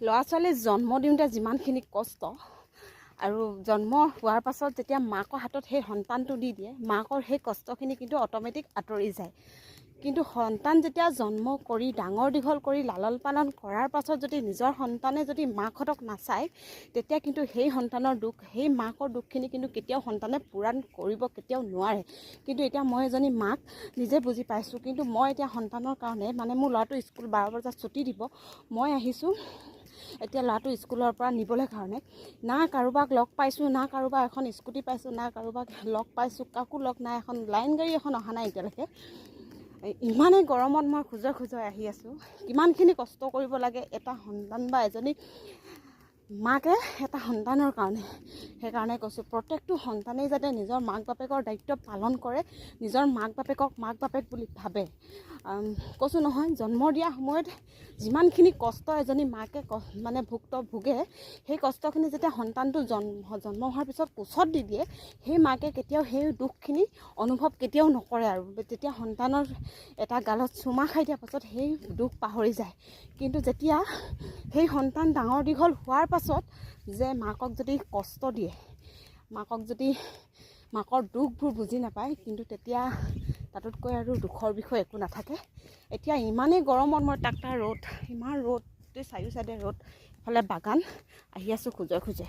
ল'ৰা ছোৱালী জন্ম দিওঁতে যিমানখিনি কষ্ট আৰু জন্ম হোৱাৰ পাছত যেতিয়া মাকৰ হাতত সেই সন্তানটো দি দিয়ে, মাকৰ সেই কষ্টখিনি কিন্তু অট'মেটিক আঁতৰি যায়। কিন্তু সন্তান যেতিয়া জন্ম কৰি ডাঙৰ দীঘল কৰি লালন পালন কৰাৰ পাছত যদি নিজৰ সন্তানে যদি মাকহঁতক নাচায়, তেতিয়া কিন্তু সেই সন্তানৰ দুখ, সেই মাকৰ দুখখিনি কিন্তু কেতিয়াও সন্তানে পূৰণ কৰিব কেতিয়াও নোৱাৰে। কিন্তু এতিয়া মই এজনী মাক নিজে বুজি পাইছোঁ। কিন্তু মই এতিয়া সন্তানৰ কাৰণে মানে মোৰ ল'ৰাটো স্কুল 12 বজাত ছুটি দিব, মই আহিছোঁ এতিয়া ল'ৰাটো স্কুলৰ পৰা নিবলৈ কাৰণে। না কাৰোবাক লগ পাইছোঁ, না কাৰোবাক এখন স্কুটি পাইছোঁ, না কাৰোবাক লগ পাইছোঁ, কাকো লগ নাই, এখন লাইন গাড়ী এখন অহা নাই এতিয়ালৈকে। ইমানেই গৰমত মই খোজে আহি আছোঁ। কিমানখিনি কষ্ট কৰিব লাগে এটা সন্তান বা এজনী মাকে এটা সন্তানৰ কাৰণে। সেইকাৰণে কৈছোঁ প্ৰত্যেকটো সন্তানেই যাতে নিজৰ মাক বাপেকৰ দায়িত্ব পালন কৰে, নিজৰ মাক বাপেকক মাক বাপেক বুলি ভাবে। কৈছোঁ নহয়, জন্ম দিয়া সময়ত যিমানখিনি কষ্ট এজনী মাকে মানে ভোগে, সেই কষ্টখিনি যেতিয়া সন্তানটো জন্ম হোৱাৰ পিছত কোচত দি দিয়ে, সেই মাকে কেতিয়াও সেই দুখখিনি অনুভৱ কেতিয়াও নকৰে। আৰু তেতিয়া সন্তানৰ এটা গালত চুমা খাই দিয়াৰ পাছত সেই দুখ পাহৰি যায়। কিন্তু যেতিয়া সেই সন্তান ডাঙৰ দীঘল হোৱাৰ পাছত যে মাকক যদি কষ্ট দিয়ে, মাকৰ দুখবোৰ বুজি নাপায়, কিন্তু তেতিয়া তাতোতকৈ আৰু দুখৰ বিষয় একো নাথাকে। এতিয়া ইমানেই গৰমত মই টাকটা ৰ'দ, ইমান ৰ'দ, চাৰিও চাইডে ৰ'দ, ইফালে বাগান, আহি আছোঁ খোজে